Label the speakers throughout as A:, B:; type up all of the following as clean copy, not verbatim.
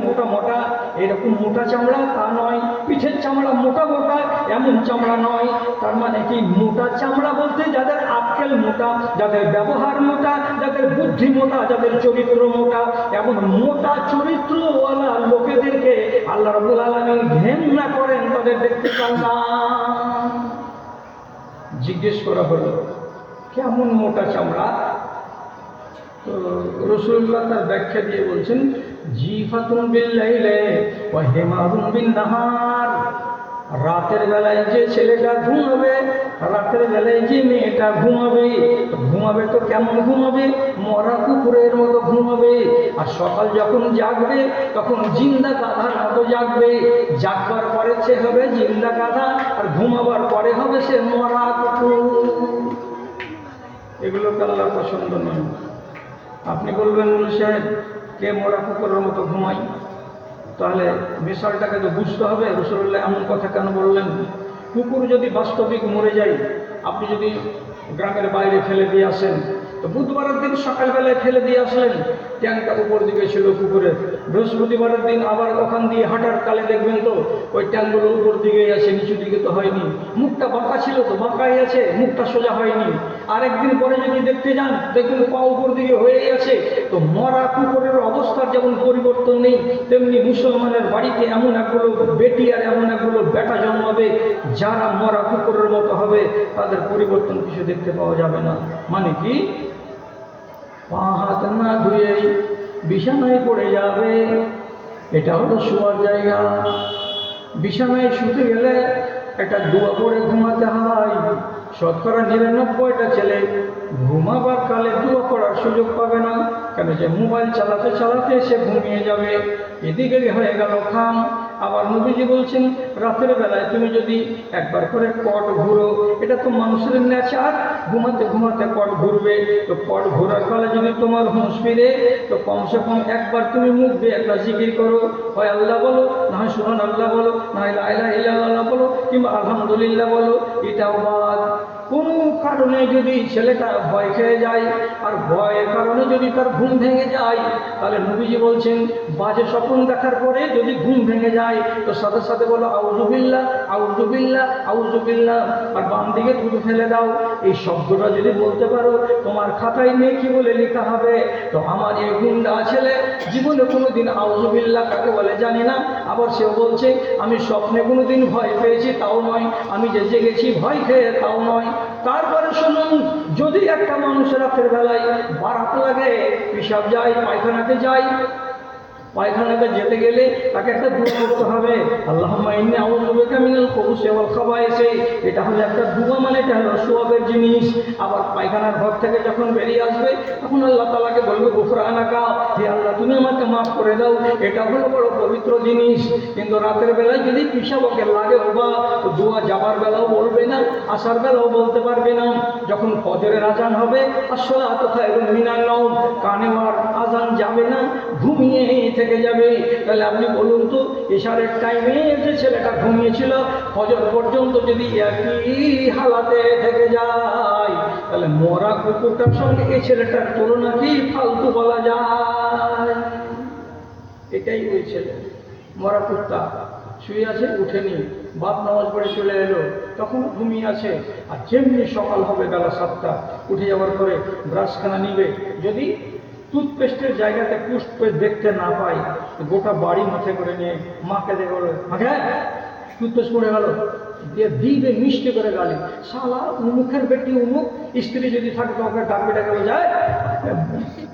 A: মোটা মোটা এরকম মোটা চামড়া তা নয়, পিঠের চামড়া মোটা মোটা এমন চামড়া নয়। তার মানে কি, মোটা চামড়া বলতে যাদের আক্কেল মোটা, যাদের ব্যবহার মোটা, যাদের বুদ্ধি মোটা, যাদের চরিত্র মোটা, এমন মোটা চরিত্রওয়ালা লোকেদেরকে আল্লাহ রাব্বুল আলামিন ঘেন্না করেন, তাদের দেখতে চান না। জিজ্ঞেস করা হলো কেমন মোটা চামড়া? তো রাসূলুল্লাহ তার ব্যাখ্যা দিয়ে বলছেন, জিফাতুন বিল লাইলি ওয়া হিমারুন বিন নাহার। রাতের বেলায় যে ছেলেটা ঘুমাবে, রাতের বেলায় যে মেয়েটা ঘুমাবে, ঘুমাবে তো কেমন ঘুমাবে? মরা কুকুরের মতো ঘুমাবে। আর সকাল যখন জাগবে তখন জিন্দা গাধার মতো জাগবে। জাগবার পরে সে হবে জিন্দা গাধা, আর ঘুমাবার পরে হবে সে মরা কুকুর। এগুলো আল্লাহর পছন্দ নয়। আপনি বলবেন মুল সাহেব, কে মরা কুকুরের মতো ঘুমাই? তাহলে বিষয়টাকে তো বুঝতে হবে রাসূলুল্লাহ এমন কথা কেন বললেন। কুকুর যদি বাস্তবিক মরে যায়, আপনি যদি গ্রামের বাইরে ফেলে দিয়ে আসেন, তো বুধবারের দিন সকালবেলায় ফেলে দিয়ে আসলেন, ট্যাংটা উপর দিকে ছিল কুকুরের। বৃহস্পতিবারের দিন আবার ওখান দিয়ে হাঁটার কালে দেখবেন তো ওই ট্যাংগুলো উপর দিকেই আছে, নিচু দিকে তো হয়নি। মুখটা বাঁকা ছিল তো বাঁকাই আছে, মুখটা সোজা হয়নি। আরেকদিন পরে যদি দেখতে যান, দেখবেন পা উপর দিকে হয়েই আছে। তো মরা কুকুরের অবস্থার যেমন পরিবর্তন নেই, তেমনি মুসলমানের বাড়িতে এমন একগুলো বেটি আর এমন একগুলো বেটা জন্মাবে যারা মরা কুকুরের মতো হবে, তাদের পরিবর্তন কিছু দেখতে পাওয়া যাবে না। মানে কি, পা হাত না ধুয়েই বিছানায় পড়ে যাবে। এটা হলো শোয়ার জায়গা। বিছানায় শুতে গেলে একটা দোয়া পড়ে ঘুমাতে হয়। শতকরা ৯৯টা ছেলে ঘুমাবার কালে দোয়া পড়ার সুযোগ পাবে না। কেন যে মোবাইল চালাতে চালাতে সে ঘুমিয়ে যাবে। এদিকে হয়ে গেল খাম। আবার নবীজি বলছেন, রাতের বেলায় তুমি যদি একবার করে পট ঘুরো, এটা তো মানুষের নেচার, ঘুমাতে ঘুমাতে পট ঘুরবে। তো পট ঘোরার কালে যদি তোমার হুঁশ ফিরে, তো কমসে কম একবার তুমি মুখ দিয়ে একটা জিকির করো, হয় আল্লাহ বলো, না হয় সুবহানাল্লাহ বলো, না হয় লা ইলাহা ইল্লাল্লাহ বলো, কিংবা আলহামদুলিল্লাহ বলো। এটাও বাদ। কোনো কারণে যদি ছেলেটা ভয় খেয়ে যায়, আর ভয়ের কারণে যদি তার ঘুম ভেঙে যায়, তাহলে নবীজি বলছেন, বাজে স্বপ্ন দেখার পরে যদি ঘুম ভেঙে যায়, তো সাথে সাথে বলো আউযুবিল্লাহ আউযুবিল্লাহ আউযুবিল্লাহ, আর বাম দিকে থুতু ফেলে দাও। এই শব্দটা যদি বলতে পারো, তোমার খাতায় নেকি বলে লেখা হবে। তো আমার এই গুন্ডা ছেলে জীবনে কোনোদিন আউযুবিল্লাহ কাকে বলে জানি না। আবার সেও বলছে, আমি স্বপ্নে কোনোদিন ভয় পেয়েছি তাও নয়, আমি যে জেগেছি ভয় খেয়ে তাও নয়। তারপরে শুনুন, যদি একটা মানুষের রাতের বেলায় বারাত লাগে, পেশাব যায়, পায়খানাতে যায়, পায়খানাতে যেতে গেলে তাকে একটা দোয়া করতে হবে, আল্লাহুম্মা ইন্নী আউযু বিকা মিনাল খুবুসি ওয়াল খাবায়েসি। এটা হলো একটা দোয়া, মানে এটা হলো সওয়াবের জিনিস। আবার পায়খানার ঘর থেকে যখন বেরিয়ে আসবে, তখন আল্লাহ তাআলাকে বলবে গুফরানাকা, হে আল্লাহ তুমি আমাকে মাফ করে দাও। এটা হলো বড় পবিত্র জিনিস। কিন্তু রাতের বেলায় যদি পেশাবকে লাগে, বা তো দোয়া যাবার বেলাও বলবে না, আসার বেলাও বলতে পারবে না। যখন ফজরের আজান হবে, আসসালাতু খায়রুম মিনান নাওম, কানে আর আজান যাবে না, ঘুমিয়ে থেকে যাবে। তাহলে আপনি বলুন তো, ইশারের টাইমে যে ছেলেটা ঘুমিয়েছিল, ফজর পর্যন্ত যদি একই হালাতে থেকে যায়, তাহলে মরা কুকুরটার সঙ্গে এই ছেলেটার তুলনা কি ফালতু বলা যায়? এটাই ওই ছেলে, মরা কুত্তা শুয়ে আছে, উঠেনি, বাপ নামাজ পড়ে চলে এলো, তখন ঘুমিয়ে আছে। আর যেমনি সকাল হবে বেলা 7টা, উঠে যাওয়ার পরে ব্রাশখানা নিবে, যদি টুথপেস্টের জায়গাতে টুথপেস্ট দেখতে না পাই, গোটা বাড়ি মাথায় করে নিয়ে মাকে দেখে বলে, আগে টুথপেস্ট পড়ে গেল, দিয়ে দিবে মিষ্টি করে গালি, শালা মুখের বেটি উমুক। স্ত্রী যদি থাকে তো ওকে ডাকবে, ডাকে যায়,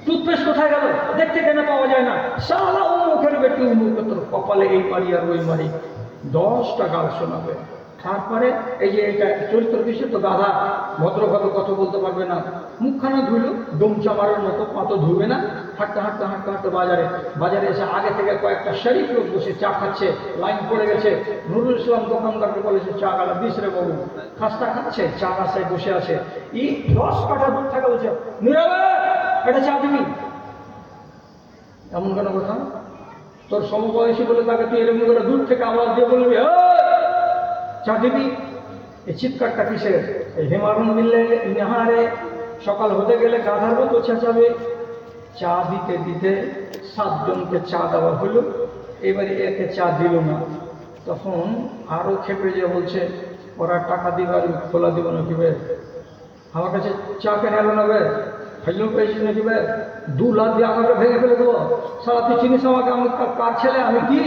A: টুথপেস্ট কোথায় গেল, দেখতে কেন পাওয়া যায় না, শালা মুখের বেটি উমুক, তোর কপালে এই মারি আর ওই মারি, 10টা গাল শোনাবে। তারপরে এই যে এটা চরিত্র বিষয়, তো গাধা ভদ্রভাবে কথা বলতে পারবে না, মুখখানা ধুইল ডোমচা মারার মতো, পাতো ধুবে না। হাঁটতে হাঁটতে হাঁটতে হাঁটতে বাজারে এসে আগে থেকে কয়েকটা শরীফ লোক বসে চা খাচ্ছে, লাইন পড়ে গেছে। নুরুল ইসলাম দোকানদারকে বলেছে, চা গালা 20 রে বাবু। খাস্তা খাচ্ছে, চা রাস্তায় বসে আছে, 10 কাঠা দূর থাকা বলছে, নীরবে এটা চা দিবি। এমন কেন কথা? তোর সমবয়সী বলে তাকে তুই এরকম করে দূর থেকে আওয়াজ দিয়ে বলবি, চা দিবি? এই চিৎকারটা কিসের? এই হেমারুন মিললে নাহারে, সকাল হতে গেলে গাধার মতো চেঁচাবে। চা দিতে দিতে 7 জনকে চা দেওয়া হলো, এবারে একে চা দিল না। তখন আরও খেপে যে বলছে, ওরা টাকা দিবে আর খোলা দিব না কিবে, আমার কাছে চা কেন এলো না বে, ফাইল পেয়েছি না কিবে, 2 লাখ দিয়ে আমাকে ভেঙে ফেলে দেবো, সারা তুই চিনিস আমাকে, আমি কার ছেলে, আমি কি?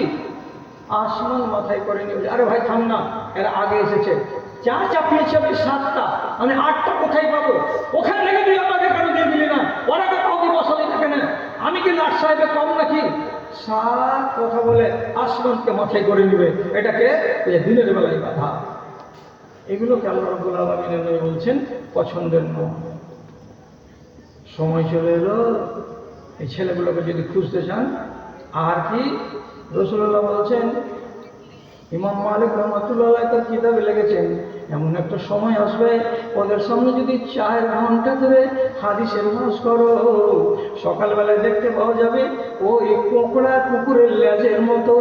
A: আসমান মাথায় করে নিয়ে, আরে ভাই থাম না, এরা আগে এসেছে, চা চাপিয়েছে আমি 7টা, আমি 8টা কোথায় পাবো? ওখান থেকে তুই আমাকে কেন দিয়ে দিলি না? ওরাকে কাউকে বসালি না কেন? আমি কি লাট সাহেবের কম নাকি? সাত কথা বলে আসমানকে মাথায় করে নিবে, এটাকে দিনের বেলায় বাধা। এগুলোকে আল্লাহ রাব্বুল আলামিন বলছেন পছন্দের নয়। সময় চলে এলো, এই ছেলেগুলোকে যদি খুঁজতে চান, আর কি রাসূলুল্লাহ বলছেন, ইমাম মালিক রাহমাতুল্লাহ আলাইহি তার কিতাবে লিখেছেন, এমন একটা সময় আসবে ওদের সামনে যদি 4 ঘন্টা ধরে হাদিসের ওয়াজ করো, সকালবেলায় দেখতে পাওয়া যাবে ওই কোকড়া কুকুরের লেজের মতো,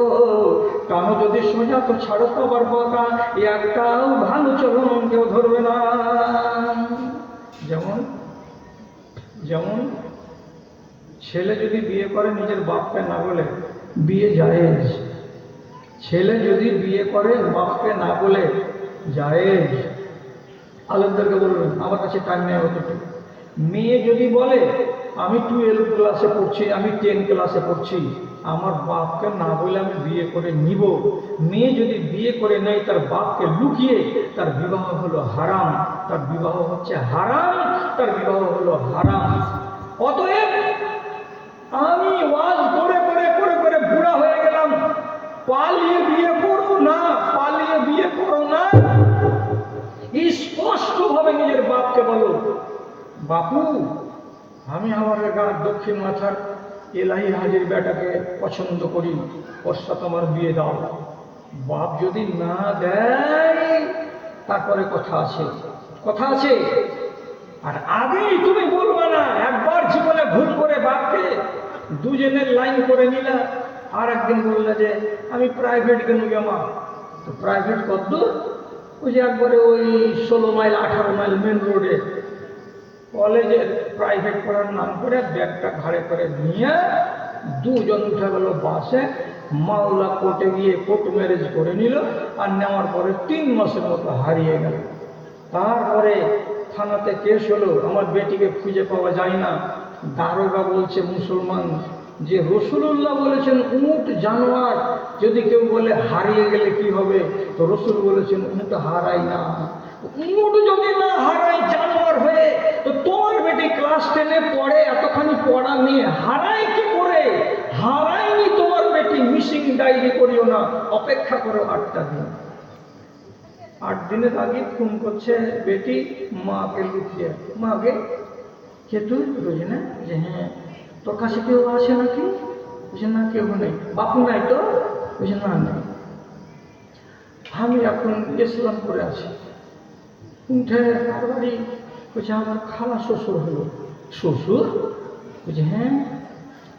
A: কানো যদি সোজা তো ছাড়ো তো আবার বাঁকা, একটাও ভালো চলন কেউ ধরবে না। যেমন যেমন ছেলে যদি বিয়ে করে নিজের বাপকে না বলে, বিয়ে জায়েজ। ছেলে যদি বিয়ে করে বাপকে না বলে, জায়েজ। আলেমদেরকে বলবেন, আমার কাছে টাইম নেই অতটুকু। মেয়ে যদি বলে আমি 12 ক্লাসে পড়ছি, আমি 10 ক্লাসে পড়ছি, আমার বাপকে না বলে আমি বিয়ে করে নিব, মেয়ে যদি বিয়ে করে নেয় তার বাপকে লুকিয়ে, তার বিবাহ হলো হারাম, তার বিবাহ হচ্ছে হারাম, তার বিবাহ হলো হারাম। অতএব আমি ওয়াজ করে করে করে করে বুড়া হয়ে গেলাম, পালিয়ে বিয়ে করো না, পালিয়ে বিয়ে করো না। স্পষ্টভাবে নিজের বাপকে বলো, বাপু আমি আমার গাঁ দক্ষিণ মাথার এলাহি হাজির বেটাকে পছন্দ করি, ওর সাথে আমার বিয়ে দাও। বাপ যদি না দেয় তারপরে কথা আছে, কথা আছে। আর আগেই তুমি বলবা না, একবার জীবনে ভুল করে বাপকে দুজনের লাইন করে নিলা, আর একদিন বললে যে আমি প্রাইভেট কেন মা, তো প্রাইভেট কত? ওই যে একবারে ওই 16 মাইল 18 মাইল মেন রোডে কলেজের প্রাইভেট পড়ার নাম করে ব্যাগটা ঘাড়ে করে নিয়ে 2 জন উঠে গেল বাসে, মাওলা কোর্টে গিয়ে কোর্ট ম্যারেজ করে নিল, আর নেওয়ার পরে 3 মাসের মতো হারিয়ে গেল। তারপরে থানাতে কেস হলো, আমার বেটিকে খুঁজে পাওয়া যায় না। দারোগা বলছে মুসলমান যে রাসূলুল্লাহ বলেছেন উট জানোয়ার, যদি কেউ বলে হারিয়ে গেলে কি হবে, তো রাসূল বলেছেন উট হারায় না। উট যদি না হারায় জানোয়ার হয়ে, তো তোমার বেটি ক্লাস 10-এ পড়ে, এতখানি পড়া নিয়ে হারায় কি করে? হারায়নি তোমার বেটি, মিসিং ডায়েরি করিও না, অপেক্ষা করো 8টা দিন। 8 দিনের আগে ফোন করছে বেটি মাকে লুকিয়ে, মাকে কে তুই? বুঝি না যে হ্যাঁ, তোর কাছে কেউ আছে নাকি? বুঝে না কেউ নেই। বাপু নাই তো? বুঝে না নেই। আমি এখন ইসলামপুরে আছি। উঠে কার বাড়ি? বলছে আমার খালা শ্বশুর হলো। শ্বশুর? বুঝে হ্যাঁ,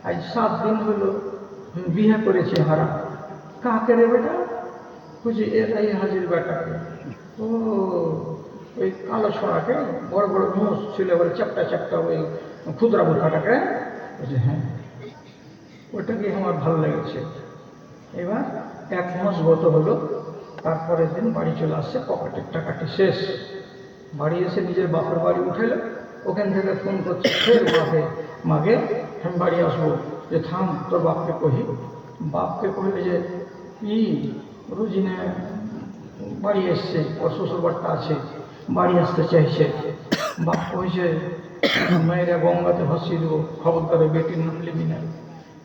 A: আজ 7 দিন হলো বিয়ে করেছে হারা। কাকে রে বেটা? বুঝি এরাই হাজির বেটাকে। ও ওই কালো ছড়াকে, বড় বড় মোষ ছিল, বলে চ্যাপটা চ্যাপটা ওই ক্ষুদ্রা বোরখাটাকে। বলছে হ্যাঁ, ওটাকে আমার ভালো লেগেছে। এবার 1 মাস গত হলো, তারপরের দিন বাড়ি চলে আসছে, পকেটের টাকাটি শেষ। বাড়ি এসে নিজের বাপের বাড়ি উঠেলো, ওখান থেকে ফোন করছে ফের বাপে, মাগে আমি বাড়ি আসবো, যে থাম তোর বাপকে কহি। বাপকে কহিলে যে ই রুজিনে বাড়ি এসছে, ওর শ্বশুর বাড়িটা আছে, বাড়ি আসতে চাইছে। বাপ কইছে মেয়েরা গঙ্গাতে ভাসিয়ে দেবো, খবরদারে বেটির নাম লিবি না।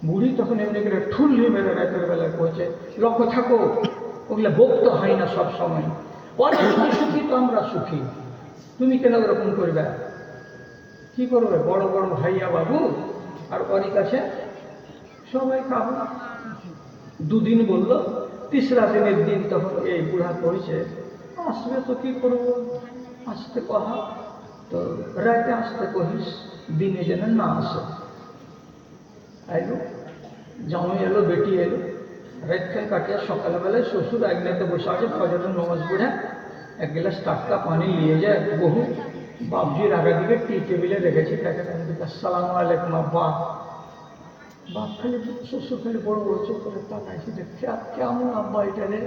A: বুড়ি তখন এমনি করে ঠুল্লি মেরে রাতের বেলায় কইছে লক্ষ্য থাকো, ওগুলো বকতে হয় না সব সময়, ওরা যদি সুখী তো আমরা সুখী, তুমি কেন ওরকম করবে? কি করবে? বড় বড় ভাইয়া বাবু আর ওরই কাছে সবাই কাবু। 2 দিন বললো, 3রা দিনের দিন তখন এই বুড়া কইছে আসবে তো কি করবো, আসতে কহা তো রাতে আসতে কহিস, দিনে যেন না আসে। আইলো, জামাই এলো, বেটি এলো, রাতখান কাটিয়ে সকালবেলায় শ্বশুর একনাতে বসে আছে, ফজরের নামাজ পড়ে 1 গ্লাস টাটকা পানি নিয়ে যায় বহু, বাপজির আগা দিকে টি টেবিলে রেখেছি, তাকে আসসালামু আলাইকুম আব্বা। বাপ খালি শ্বশুর খালি বড় বড় চোখ করে তাকাইছি, দেখছে কেমন আব্বা এটা রে?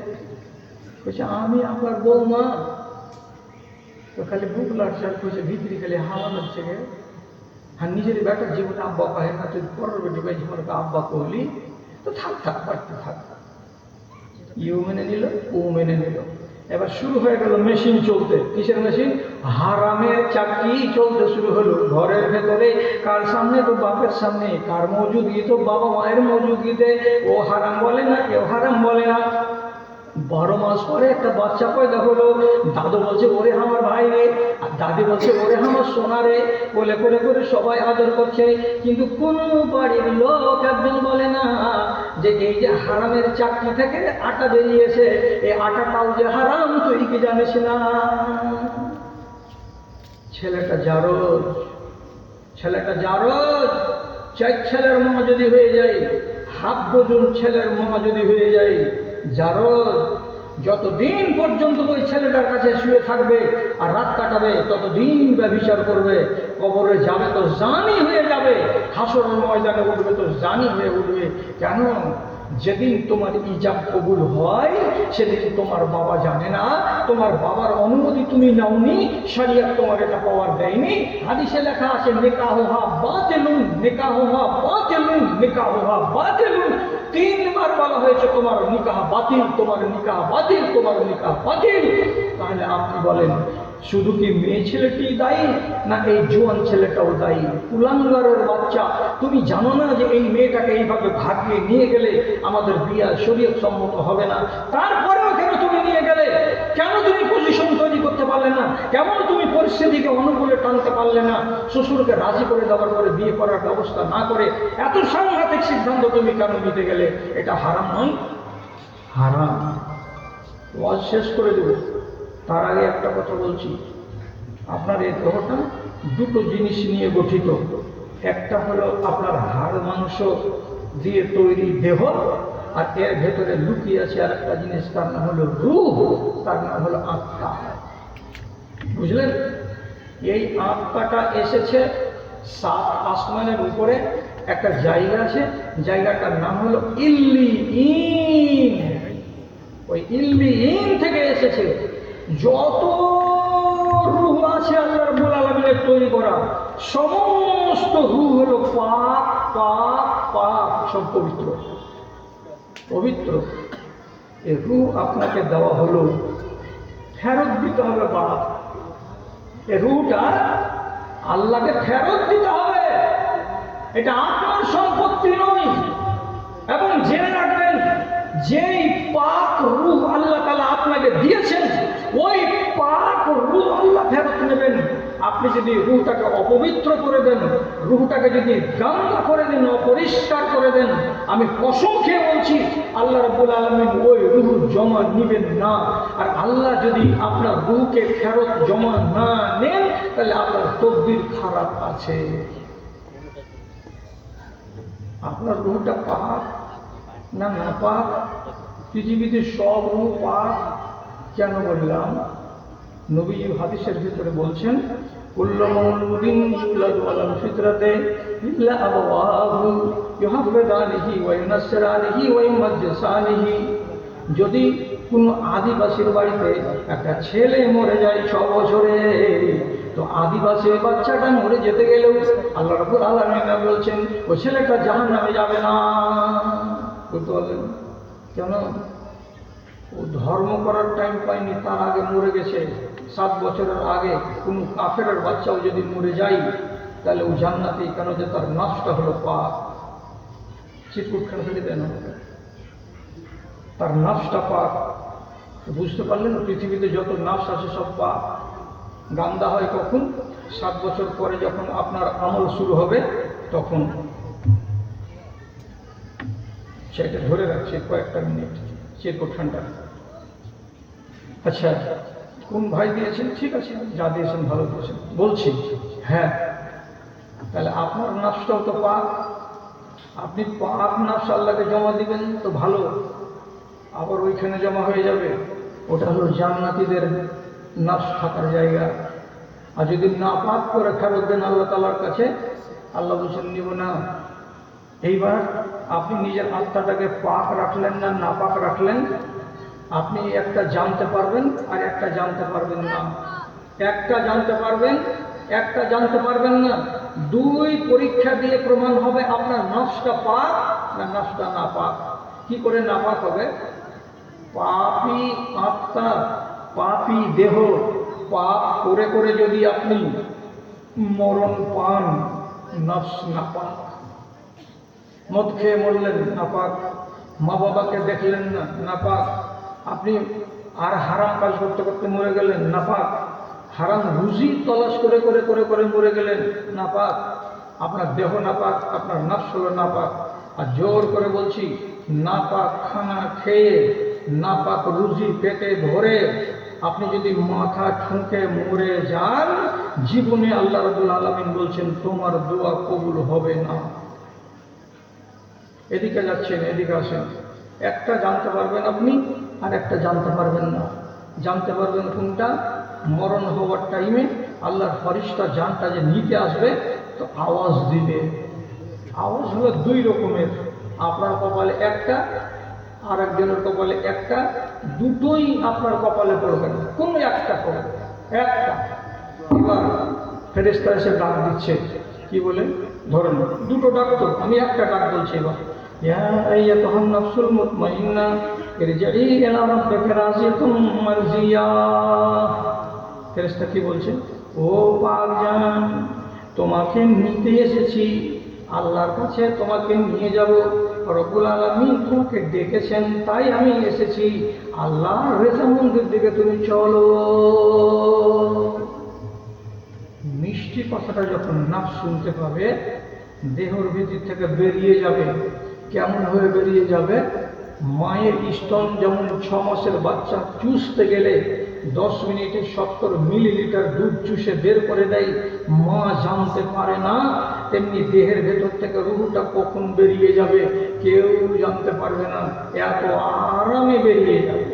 A: বলছে আমি আপনার বৌমা। তো খালি বুক লাগছে আর কইছে ভিতরি খালি হাওয়া লাগছে গে। আর নিজের বেটার জীবনে আব্বা কাহে না, তুই পরের বেটি ভাই জীবনে আব্বা কহলি তো থাক থাক বাড়তে থাক। ইউ মেনে নিল, ও মেনে নিল। এবার শুরু হয়ে গেল মেশিন চলতে। কিসের মেশিন? হারামের চাকরি চলতে শুরু হলো ঘরের ভেতরে। কার সামনে? তো বাপের সামনে। কার মজুদগি? তো বাবা মায়ের মজুদগিতে। ও হারাম বলে না, কেউ হারাম বলে না। 12 মাস পরে একটা বাচ্চা পয়দা হলো। দাদু বলছে ওরে আমার ভাই রে, আর দাদি বলছে ওরে আমার সোনা রে। বলে করে করে সবাই আদর করছে, কিন্তু কোনো বাড়ির লোক একজন বলে না যে এই যে হারামের চাকরি থেকে আটা বেরিয়েছে, এই আটাটাও যে হারাম তুই কি জানিস না? ছেলেটা জারজ, ছেলেটা জারজ। 4 ছেলের মা যদি হয়ে যায়, হাফ ডজন ছেলের মা যদি হয়ে যায়, জারজ। যতদিন পর্যন্ত ওই ছেলেটার কাছে শুয়ে থাকবে আর রাত কাটাবে, ততদিন ব্যভিচার করবে। কবরে যাবে তো জানি হয়ে যাবে, হাসরের ময়দানে উঠবে তো জানি হয়ে উঠবে। কেন? যেদিন তোমার ইজাব কবুল হয় সেদিন তোমার বাবা জানে না, তোমার বাবার অনুমতি তুমি নাওনি, শরিয়ত তোমার এটা পাওয়ার দেয়নি। হাদিসে লেখা আছে নিকাহুহা বাতিলুন, নিকাহুহা বাতিলুন, নিকাহুহা বাতিলুন। 3 বার বলা হয়েছে তোমার নিকাহ বাতিল, তোমার নিকাহ বাতিল, তোমার নিকাহ বাতিল। তাহলে আপনি বলেন শুধু কি মেয়ে ছেলেটি দায়ী, না এই জোয়ান ছেলেটাও দায়ী? কুলাঙ্গারের বাচ্চা, তুমি জানো না যে এই মেয়েটাকে এইভাবে ভাগিয়ে নিয়ে গেলে আমাদের বিয়া শরীয়ত সম্মত হবে না? তারপরেও কেন তুমি নিয়ে গেলে? কেন তুমি পজিশন তৈরি করতে পারলে না? কেমন তুমি পরিস্থিতিকে অনুকূলে টানতে পারলে না? শ্বশুরকে রাজি করে দেওয়ার পরে বিয়ে করার ব্যবস্থা না করে এত সাংঘাতিক সিদ্ধান্ত তুমি কেন নিতে গেলে? এটা হারাম নয়? হারাম। ওয়াজ শেষ করে দেব, তার আগে একটা কথা বলছি। আপনার এই দেহটা দুটো জিনিস নিয়ে গঠিত। একটা হলো আপনার হাড় মাংস দিয়ে তৈরি দেহ, আর এর ভেতরে লুকিয়ে আছে আর একটা জিনিস, তার নাম হলো রূহ, তার নাম হলো আত্মা। বুঝলেন? এই আত্মাটা এসেছে 7 আসমানের উপরে একটা জায়গা আছে, জায়গাটার নাম হলো ইল্লিয়ীন। ওই ইল্লিয়ীন থেকে এসেছে। যত রূহ আছে আল্লাহ রাব্বুল আলামিনের তৈরি করা, সমস্ত রূহ হলো পাক পাক পাক, সব পবিত্র পবিত্র। এই রূহ আপনাকে দেওয়া হলো, ফেরত দিতে হবে বাপ। এই রূহটা আল্লাহকে ফেরত দিতে হবে, এটা আপনার সম্পত্তি নয়। এবং জেনে রাখবেন, যেই পাক রূহ আল্লাহ তাআলা আপনাকে দিয়েছেন, ওই পাক রূহ আল্লাহ ফেরত নেবেন। আপনি যদি রূহটাকে অপবিত্র করে দেন, রূহটাকে যদি গান্দা করে দেন, অপরিষ্কার করে দেন, আমি কসম খেয়ে বলছি আল্লাহ রাব্বুল আলামিন ওই রূহ জমা নিবেন না। আর আল্লাহ যদি আপনার রূহকে ফেরত জমা না নেন, তাহলে আপনার তকদির খারাপ আছে। আপনার রূহটা পাক না নাপাক? পৃথিবীতে সব রূহ পাক। কেন বললাম? নবীজি হাদিসের ভিতরে বলছেন, কুল্লু মাউলুদিন ইউলাদু আলাল ফিতরাতি ইল্লা আবাওয়াহু ইউহাফিদানিহি ওয়া ইউনাসসিরানিহি ওয়া ইউমাজ্জিসানিহি। যদি কোনো আদিবাসীর বাড়িতে একটা ছেলে মরে যায় 6 বছরে, তো আদিবাসীর বাচ্চাটা মরে যেতে গেলেও আল্লাহ রাব্বুল আলামিন বলছেন ওই ছেলেটা জাহান্নামে যাবে না। বুঝতে পারলেন? কেন? ও ধর্ম করার টাইম পায়নি, তার আগে মরে গেছে। 7 বছরের আগে কোনো কাফেরের বাচ্চাও যদি মরে যায়, তাহলে ও জান্নাতি। কেন? যে তার নফসটা হলো পাক। চিটকুট খান ফেলে দেন, তার নফসটা পাক। বুঝতে পারলেন? পৃথিবীতে যত নফস আছে সব পাক। গান্দা হয় কখন? 7 বছর পরে যখন আপনার আমল শুরু হবে, তখন। সেটা ধরে রাখছে কয়েকটা মিনিট, চিরকুট ঠান্ডা। আচ্ছা, কোন ভাই দিয়েছেন? ঠিক আছে, যা দিয়েছেন ভালো দিয়েছেন। বলছি হ্যাঁ, তাহলে আপনার নফসটাও তো পাক। আপনি পাক নফস আল্লাহকে জমা দিবেন তো ভালো, আবার ওইখানে জমা হয়ে যাবে। ওটা হলো জান্নাতীদের নফস থাকার জায়গা। আর যদি নাপাক করে ফেরত দেন আল্লাহ তাআলার কাছে, আল্লাহ বলছেন নিব না। এইবার আপনি নিজের আত্মাটাকে পাক রাখলেন না নাপাক রাখলেন, আপনি একটা জানতে পারবেন আর একটা জানতে পারবেন না। একটা জানতে পারবেন, একটা জানতে পারবেন না। দুই পরীক্ষা দিয়ে প্রমাণ হবে আপনার নফসটা পাক না নফসটা নাপাক। কি করে নাপাক হবে? পাপী আত্মা, পাপী দেহ পাপ করে করে যদি আপনি মরণ পান, নফস নাপাক। মদ খেয়ে মরলেন নাপাক, মা বাবাকে দেখলেন না নাপাক, আপনি আর হারাম কাজ করতে করতে মরে গেলেন নাপাক, হারাম রুজি তলাশ করে করে করে করে মরে গেলেন নাপাক। আপনার দেহ নাপাক, আপনার নফস হলো নাপাক। আর জোর করে বলছি, নাপাক খানা খেয়ে নাপাক রুজি পেটে ভরে আপনি যদি মাথা ঠুকে মরে যান, জীবনে আল্লাহ রাব্বুল আলামিন বলছেন তোমার দোয়া কবুল হবে না। এদিকে যাচ্ছেন, এদিকে আসেন। একটা জানতে পারবেন আপনি আর একটা জানতে পারবেন না। জানতে পারবেন কোনটা? মরণ হওয়ার টাইমে আল্লাহর ফেরেশতা জানটা যে নিতে আসবে তো আওয়াজ দিবে। আওয়াজ হলো দুই রকমের, আপনার কপালে একটা আর একজনের কপালে একটা, দুটোই আপনার কপালে পড়বে না, কোনো একটা পড়বে, একটা। এবার ফেরেশতা এসে ডাক দিচ্ছে, কি বলে? ধরেন দুটো ডাক তো, আমি একটা ডাক বলছি। এবার ইয়া আইয়াতুহান নাফসুল মুতমাইন্না ইরজিই ইলা রাব্বিকা রাজিয়াতুম মারজিয়া। ফেরেশতা কি বলছে? ও পাক জান, তোমাকে নিতে এসেছি, আল্লাহর কাছে তোমাকে নিয়ে যাব। রব্বুল আলামিন তোমাকে ডেকেছেন, তাই আমি এসেছি। আল্লাহর রেজামন্দের দিকে তুমি চলো। মিষ্টি কথাটা যখন নাফস শুনতে পাবে, দেহর ভিতর থেকে বেরিয়ে যাবে। কেমন হয়ে বেরিয়ে যাবে? মায়ের স্তন যেমন 6 মাসের বাচ্চা চুষতে গেলে 10 মিনিটে 70 মিলিলিটার দুধ চুষে বের করে দেয়, মা জানতে পারে না, তেমনি দেহের ভেতর থেকে রুহটা কখন বেরিয়ে যাবে কেউ জানতে পারবে না, এত আরামে বেরিয়ে যাবে।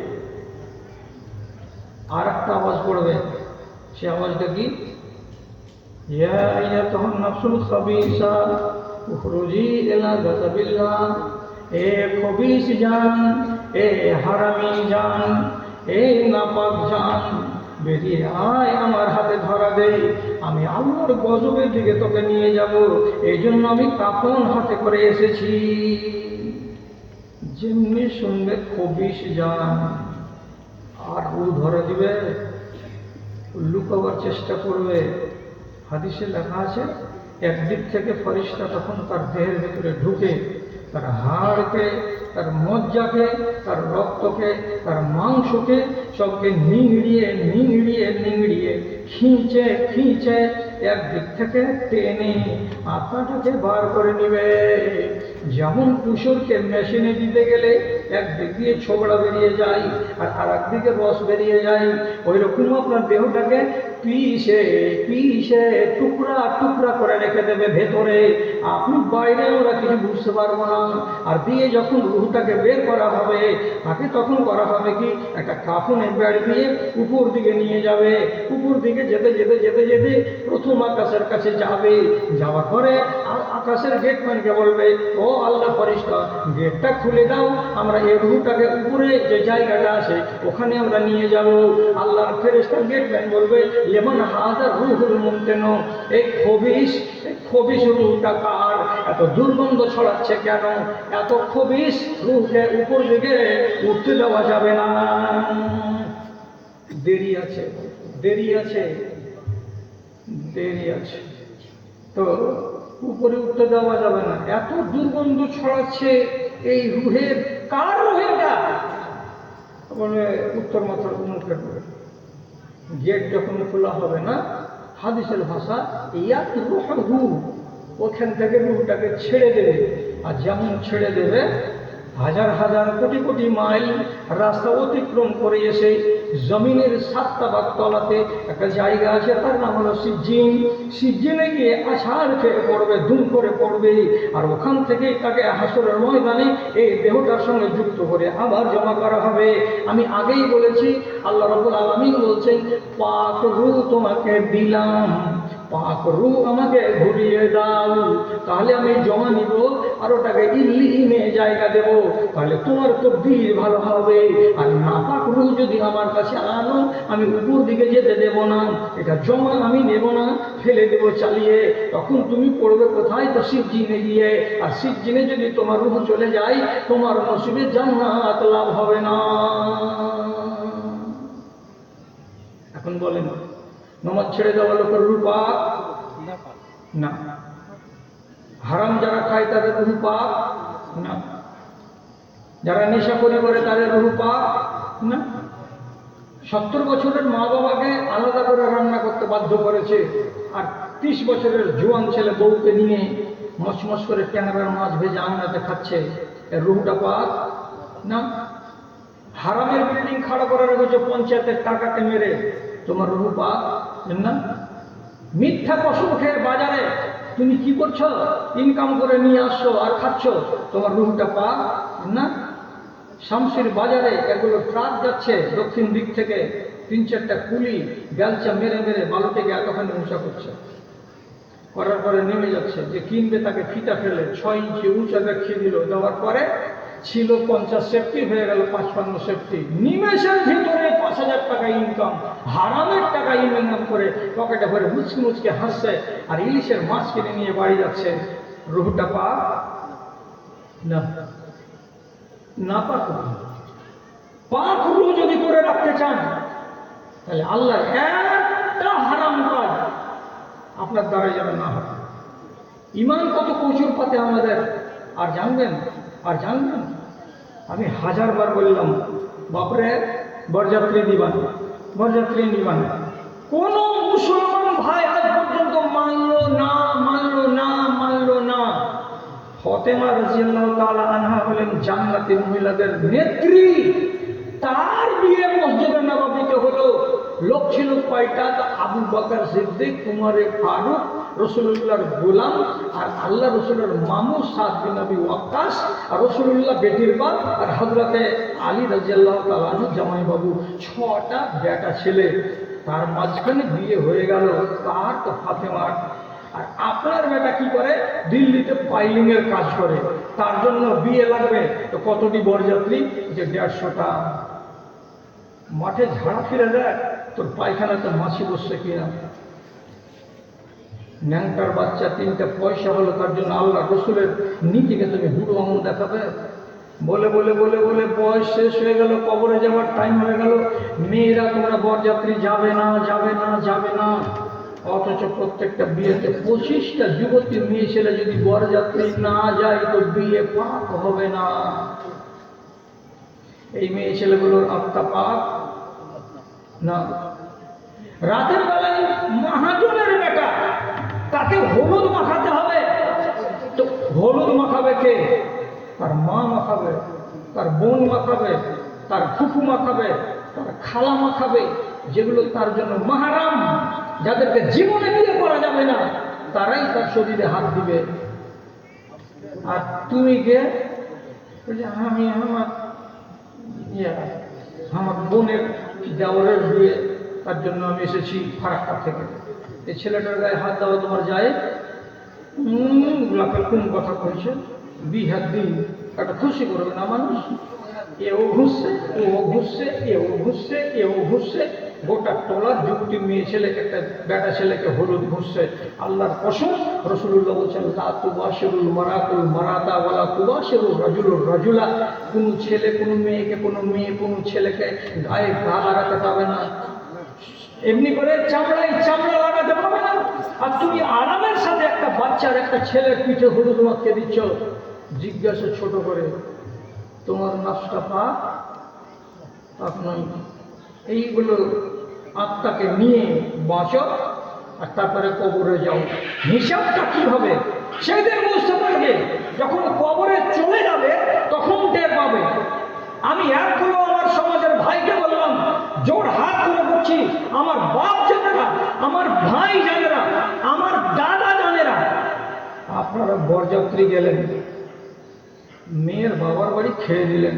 A: আর একটা আওয়াজ পড়বে, সে আওয়াজটা কি? ইয়া আইয়াতুহান নাফসুল খাবিসা উখরুজি ইলা গাযাবিল্লাহ। এ খবিস জান, এ হারামি জান, এ নাপাক জান, বেরিয়ে আয়, আমার হাতে ধরা দে, আমি আল্লাহর গজবের দিকে তোকে নিয়ে যাব। এই জন্য আমি কাফন হাতে করে এসেছি। যেমনি শুনবে খবিস জান, আর ধরে দিবে, লুকাবার চেষ্টা করবে। হাদিসে লেখা আছে, একদিক থেকে ফেরেশতা তখন তার দেহের ভেতরে ঢুকে তার হাড়কে, তার মজ্জাকে, তার রক্তকে, তার মাংসকে সবকে নিংড়িয়ে নিংড়িয়ে নিংড়িয়ে খিঁচে খিঁচে একদিক থেকে টেনে আত্মাটাকে বার করে নিবে। যেমন কুসুরকে মেশিনে দিতে গেলে একদিক দিয়ে ছোবড়া বেরিয়ে যায় আর আর একদিকে রস বেরিয়ে যায়, ওই রকম আপনার দেহটাকে পিষে পিষে টুকরা টুকরা করে রেখে দেবে ভেতরে। আপনি বাইরে ওরা কিছু বুঝতে পারবো না। আর দিয়ে যখন রুহটাকে বের করা হবে, তাকে তখন করা হবে কি, একটা কাফনের ব্যাড় দিয়ে উপর দিকে নিয়ে যাবে। উপর দিকে যেতে যেতে যেতে যেতে প্রথম আকাশের কাছে যাবে। যাওয়ার পরে আকাশের গেটম্যানকে বলবে, ও আল্লাহ ফেরেশতা, গেটটা খুলে দাও, আমরা এই রুহটাকে উপরে যে জায়গাটা আছে ওখানে আমরা নিয়ে যাব। আল্লাহর ফেরেশতা গেটম্যান বলবে, লেমন হাজার রুহুল মুমতেন, এই খবিস রুহটা কার? এত দুর্গন্ধ ছড়াচ্ছে কেন? এত খবিস রুহকে উপর দিকে উঠতে দেওয়া যাবে না। দেরি আছে, দেরি আছে, দেরি আছে, তো উপরে উঠতে দেওয়া যাবে না। এত দুর্গন্ধ ছড়াচ্ছে এই রুহের, কার রুহেরটা? বলে উত্তর মাথার মুখের করে। গেট যখন খোলা হবে না, হাদিসের ভাষা ইয়াত রুহু, ওখান থেকে রুহটাকে ছেড়ে দেবে। আর যেমন ছেড়ে দেবে হাজার হাজার কোটি কোটি মাইল রাস্তা অতিক্রম করে এসে জমিনের 7টা ভাগ তলাতে একটা জায়গা আছে, তার নাম হলো সিজ্জিন। সিজ্জিনে গিয়ে আছাড় খেয়ে পড়বে, ধুম করে পড়বে, আর ওখান থেকে তাকে হাসরের ময়দানে এই দেহটার সঙ্গে যুক্ত করে আবার জমা করা হবে। আমি আগেই বলেছি, আল্লাহ রাব্বুল আলামিন বলছেন, পাক রূহ তোমাকে দিলাম, পাক রূহ আমাকে ঘুরিয়ে দাও, তাহলে আমি জমা নিব আর ওটাকে ইল্লিনে জায়গা দেব, তাহলে তোমার তকদীর ভালো হবে। আর নাপাক রূহ যদি আমার কাছে আনো, আমি উপর দিকে যেতে দেব না, এটা জমা আমি নেব না, ফেলে দেব চালিয়ে। তখন তুমি পড়বে কোথায়? তো সিজ্জিনে গিয়ে। আর সিজ্জিনে যদি তোমার রূহ চলে যায়, তোমার নসিবে জান্নাত লাভ হবে না। এখন বলেন, নামাজ ছেড়ে দেওয়া লোকের রূহ পাক না? হারাম যারা খায় তাদের রূহ পাক না? যারা নেশাখোরি করে তাদের রূহ পাক না? 70 বছরের মা বাবাকে আলাদা করে রান্না করতে বাধ্য করেছে, আর 30 বছরের জোয়ান ছেলে বউকে নিয়ে মচমচ করে ট্যাংরার মাছ ভেজে আঙনাতে খাচ্ছে, এর রূহটা পাক না? হারামের বিল্ডিং খাড়া করে রেখেছে পঞ্চায়েতের টাকাকে মেরে, তোমার রূহ পাক না? মিথ্যা কসম খেয়ে বাজারে তুমি কি করছো? ইনকাম করে নিয়ে আসছো আর খাচ্ছ, তোমার রূহটা পাক না? শামসির বাজারে এগুলো ট্রাক যাচ্ছে দক্ষিণ দিক থেকে, 3-4টা কুলি বেলচা মেরে মেরে বালুটিকে এতখানি উঁচা করছে, করার পরে নেমে যাচ্ছে, যে কিনবে তাকে ফিতা ফেলে 6 ইঞ্চি উঁচা দেখিয়ে দিল, দেওয়ার পরে ছিল 50 সেফটি, হয়ে গেল 55 সেফটি। নিমেষের ভিতরে 5000 টাকা ইনকাম, হারামের টাকা ইনকাম করে পকেটে ভরে মুচকি মুচকি হাসছে, আর ইলিশের মাছ কিনে নিয়ে বাড়ি যাচ্ছে। রূহটা পাক না? না পাক। পাক রূহ যদি করে রাখতে চান, তাহলে আল্লাহ একটা হারাম কাজ আপনার দ্বারা যেন না হয়। ইমান কত কচুর পাতে আমাদের, আর জানবেন আর জানবেন। আমি 1000বার বললাম, বাপরে বরযাত্রী দিবান, বরযাত্রী নিবান। কোন মুসলমান ভাই আজ পর্যন্ত মানলো না, মানলো না, মানলো না। ফাতেমা রাদিয়াল্লাহু তাআলা আনহা হলেন জান্নাতি মহিলাদের নেত্রী, তার বিয়ে মসজিদে নববীতে হলো। লোক ছিল কয়টা? তো আবু বকর সিদ্দিক, উমরে ফারুক, রাসূলুল্লাহর গোলাম, আর আল্লাহ রাসূলের মামু সাদ বিন আবি ওয়াক্কাস, আর রাসূলুল্লাহ বেটির বাপ, আর হযরতে আলী রাদিয়াল্লাহু তাআলা আনহু জামাই বাবু। 6টা বেটা ছেলে, তার মাঝখানে বিয়ে হয়ে গেল কার? তো ফাতেমার। আর আপনার বেটা কি করে? দিল্লিতে পাইলিং এর কাজ করে, তার জন্য বিয়ে লাগবে। তো কতটি বরযাত্রী? যে 150টা। মাঠে ঝাড়া ফিরে দেয়, তোর পায়খানাতে মাছি বসছে কিনা। ন্যাংটার বাচ্চা 3টা পয়সা হলো, তার জন্য আল্লাহ রসুলের নীতিকে তুমি বুড়ো আঙুল দেখাবে? বলে বলে বলে বলে বয়স শেষ হয়ে গেল, কবরে যাওয়ার টাইম হয়ে গেল। মেয়েরা তোমরা বরযাত্রী যাবে না, যাবে না, যাবে না। অথচ প্রত্যেকটা বিয়েতে 25টা যুবতী মেয়ে ছেলে যদি বরযাত্রী না যায়, তো বিয়ে পাক হবে না। এই মেয়ে ছেলেগুলোর আত্মা পাক না? রাতের বেলায় মহাজনের বেটা, তাকে হলুদ মাখাতে হবে, তো হলুদ মাখাবে কে? তার মা মাখাবে, তার বোন মাখাবে, তার ফুফু মাখাবে, তার খালা মাখাবে, যেগুলো তার জন্য মাহারাম, যাদেরকে জীবনে বিয়ে করা যাবে না, তারাই তার শরীরে হাত দিবে। আর তুমি কে? আমি আমার বোনের দেওরের বিয়ে, তার জন্য আমি এসেছি ফারাক্কা থেকে। এই ছেলেটার গায়ে হাত দেওয়া তোমার যায়? গোলাপের কোন কথা কইছে? বিহাত দিন একটা খুশি করবে না মানুষ? এও ঘুরছে, ও ঘুরছে, এও ঘুরছে, এও ঘুরছে, গোটা টলার যুবতী মেয়ে ছেলেকে, একটা বেটা ছেলেকে হলুদ ঘুরছে। আল্লাহর কসম, রাসূলুল্লাহ বলছেন, লা তুবাশিরুল মারাতুল মারাতা ওয়ালা তুবাশিরুর রাজুলুর রাজুলা। কোনো ছেলে কোনো মেয়েকে, কোনো মেয়ে কোনো ছেলেকে গায়ে গা লাগাতে পারবে না, এমনি করে চামড়ায় চামড়া লাগাতে পারবে না। আর তুমি আরামের সাথে একটা বাচ্চার, একটা ছেলের পিঠে হলুদ মাখিয়ে দিচ্ছ। জিজ্ঞাসা ছোট করে, তোমার নাফসটা পাক? আপনার এইগুলো আত্মাকে নিয়ে বাঁচো, আর তারপরে কবরে যাও। হিসাবটা কি হবে সেদিন বুঝতে পারবে। যখন কবরে চলে যাবে, তখন টের পাবে। আমি একগুলো আমার সমাজের ভাইকে বললাম, জোর হাত করে বলছি, আমার বাপ জানেরা, আমার ভাই জানেরা, আমার দাদা জানেরা, আপনারা বরযাত্রী গেলেন, মেয়ের বাবার বাড়ি খেয়ে দিলেন,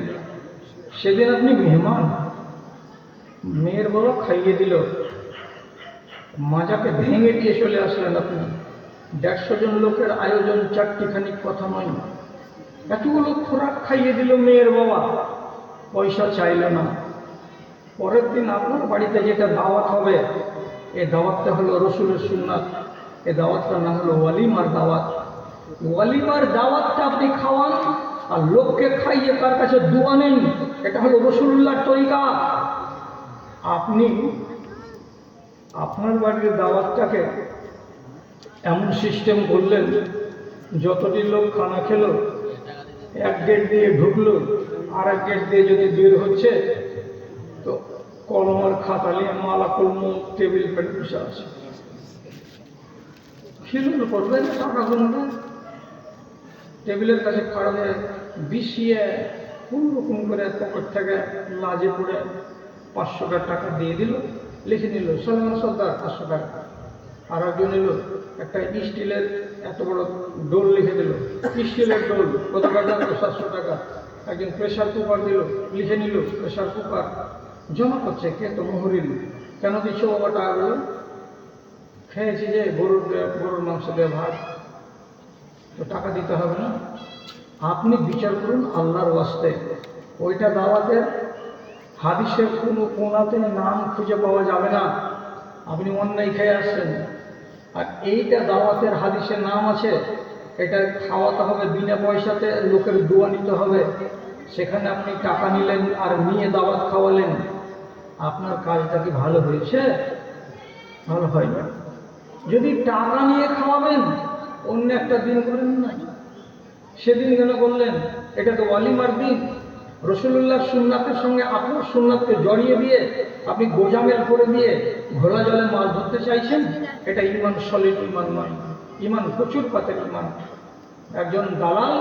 A: সেদিন আপনি মেহমান, মেয়ের বাবা খাইয়ে দিল, মাজাকে ভেঙে দিয়ে চলে আসলেন আপনি। 150 জন লোকের আয়োজন, চারটিখানি কথা নয়, এতগুলো খোরাক খাইয়ে দিল মেয়ের বাবা, পয়সা চাইল না। পরের দিন আপনার বাড়িতে যেটা দাওয়াত হবে, এই দাওয়াতটা হলো রসুলের সুন্নাত, এই দাওয়াতটার নাম হলো ওয়ালিমার দাওয়াত। ওয়ালিমার দাওয়াতটা আপনি খাওয়ান আর লোককে খাইয়ে তার কাছে দোয়া নেন, এটা হলো রসুলুল্লাহর তরিকা। আপনি আপনার বাড়ির দাওয়াতটাকে এমন সিস্টেম করলেন, যতটি লোক খানা খেলো, এক গেট দিয়ে ঢুকলো, আর এক গেট দিয়ে যদি বের হচ্ছে, তো কলমের খাতা নিয়ে মালা কলম টেবিল পেট বসে আছে, খিলুল করবেন টাকা গুনবেন, টেবিলের কাছে খাড়া হয়ে বিছিয়ে কোন রকম করে পকেট থেকে লাজে পড়ে 500 টাকা দিয়ে দিল, লিখে নিল সলমান সর্দার 500 টাকা। আর একজন এলো একটা স্টিলের এত বড় ডোল লিখে দিল, স্টিলের ডোল কত টাকা, 700 টাকা। একজন প্রেশার কুকার দিল, লিখে নিল প্রেশার কুকার। জমা করছে, কে তো মোহরিল, কেন দিচ্ছ বাবা টাকাগুলো? খেয়েছি যে গরুর মাংস দিয়ে ভাত, তো টাকা দিতে হবে না? আপনি বিচার করুন আল্লাহর ওয়াস্তে, ওইটা দাওয়াতের হাদিসের কোনো কোনাতে নাম খুঁজে পাওয়া যাবে না, আপনি অন্যায় খেয়ে আসছেন। আর এইটা দাওয়াতের হাদিসের নাম আছে, এটা খাওয়াতে হবে বিনা পয়সাতে, লোকের দোয়া নিতে হবে। সেখানে আপনি টাকা নিলেন আর নিয়ে দাওয়াত খাওয়ালেন, আপনার কাজটা কি ভালো হয়েছে? ভালো হয় না। যদি টাকা নিয়ে খাওয়াবেন, অন্য একটা দিন করেন না, সেদিন কেন করলেন? এটা তো ওয়ালিমার দিন, রসুলুল্লাহর সুন্নাতের সঙ্গে আপনার সুন্নাতকে জড়িয়ে দিয়ে আপনি গোজামেল করে দিয়ে ঘোলা জলে মাছ ধরতে চাইছেন। এটা ইমান সলিড ইমান নয়, ইমান প্রচুর পাতের ইমান। একজন দালাল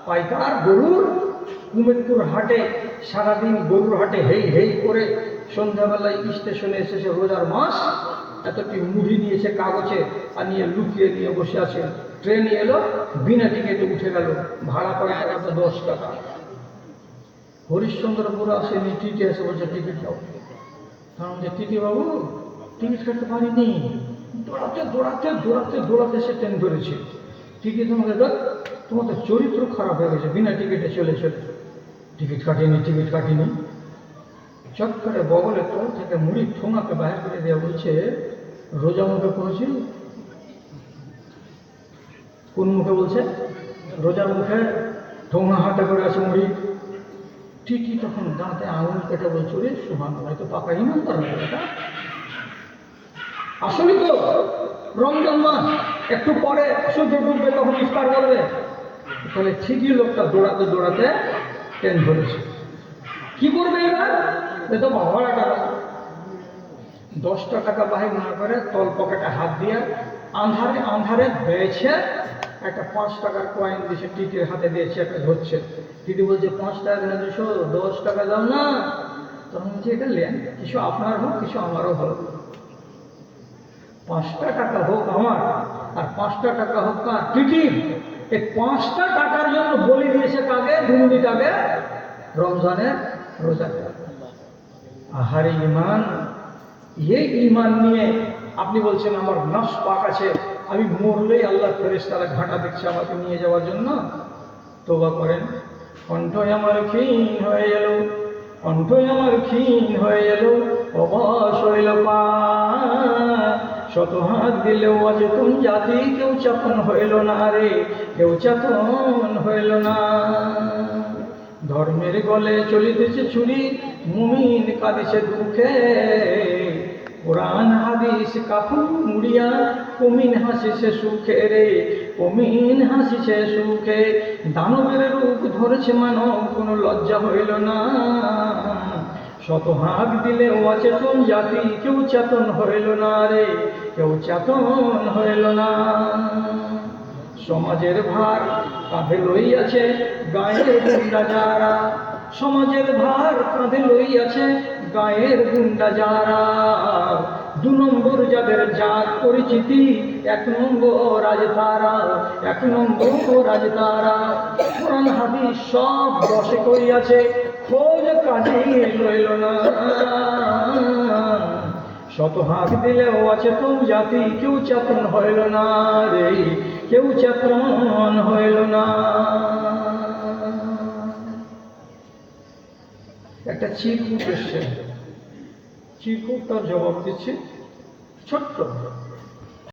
A: পাইকার গরুর কুমেরপুর হাটে সারাদিন গরুর হাটে হেই হেই করে সন্ধ্যাবেলায় স্টেশনে এসেছে, রোজার মাস, এতটি মুড়ি নিয়েছে কাগজে আর নিয়ে লুকিয়ে দিয়ে বসে আছে। ট্রেন এলো, বিনা টিকিটে উঠে গেল, ভাড়া করে টাকা তো 10 টাকা। হরিশ্চন্দ্রপুর আসেনি, টিটি এসে বলছে টিকিট দাও। কারণ যে টিটি বাবু টিকিট কাটতে পারিনি, দৌড়াতে দৌড়াতে দৌড়াতে দৌড়াতে সে ট্রেন ধরেছে। টিকিট তোমাকে দেখ, তোমাদের চরিত্র খারাপ হয়ে গেছে, বিনা টিকিটে চলে টিকিট কাটিনি। চট করে বগলের তল থেকে মুড়ি ঠোঙাকে বাইরে করে দেওয়া, বলছে রোজা মুখে করেছি। কোন মুখে বলছে? রোজার মুখে ঠোঙা হাতে করে আছে মুড়ি। টিটি তখন দাঁতে আঙুল কেটে বলছো, রে সুবহানাল্লাহ, তো পাকা ইমানদার হয়ে এটা। আসলে তো রমজান মাস, একটু পরে সূর্য ডুববে, তখন ইফতার করবে। তাহলে ঠিকই লোকটা দৌড়াতে দৌড়াতে ট্রেন ধরেছে। কি করবে এবার? এ তো ভাড়া টাকা, 10 টাকা বাহির না করে তল পকেটে হাত দিয়ে আন্ধারে আন্ধারে হয়েছে, একটা 5 টাকার কয়েন দিয়েছে, টিটির হাতে দিয়েছে, একটা ধরছে। টিটি বলছে 5 টাকা দিয়েছো, 10 টাকা দাও না। তখন বলছে এটা লেন, কিছু আপনার হোক, কিছু আমারও হোক, 5টা টাকা হোক আমার, আর 5টা টাকা হোক কার? টিটির। এই 5টা টাকার জন্য বলি দিয়েছে কাকে? 2 মিনিট আগে রমজানের রোজা। আহারে ইমান, এই ইমান নিয়ে আপনি বলছেন আমার নফস পাক আছে, আমি মরলেই আল্লাহ ফেরেশতারা ঘাটা দেখছে আমাকে নিয়ে যাওয়ার জন্য। তওবা করেন। কণ্ঠ আমার ক্ষীণ হয়ে গেল, কণ্ঠ আমার ক্ষীণ হয়ে গেল, অবশ হইল পা, শত হাত দিলেও অচেতন জাতি, কেউ চেতন হইল না রে, কেউ চেতন হইল না। ধর্মের গলে চলিতেছে ছুরি, মুমিন কাঁদিছে দুঃখে, কোরআন হাদিস কাপড় মুড়িয়া, কমিন হাসিছে সুখে রে, কমিন হাসিছে সুখে। দানবের রূপ ধরেছে মানব, কোনো লজ্জা হইল না, শত হাত দিলে অচেতন জাতি, কেউ চেতন হইল না রে, কেউ চেতন হইল না। সমাজের ভার কাঁধে লইয়াছে গায়ের গুন্ডা যারা, সমাজের ভার কাঁধে লইয়াছে গায়ের গুন্ডা যারা। 2 নম্বর যাদের জাত পরিচিতি, 1 নম্বর রাজ তারা, 1 নম্বর রাজ তারা। কোরআন হাদিস সব বশে করিয়াছে, খোঁজ কাজে লইল না। শত হাত দিলেও অচেতন জাতি, কেউ চেতন হইল না রে, কেউ চেতন হইল না। একটা চিরকুট এসছে, চিরকুট তার জবাব দিচ্ছে ছোট্ট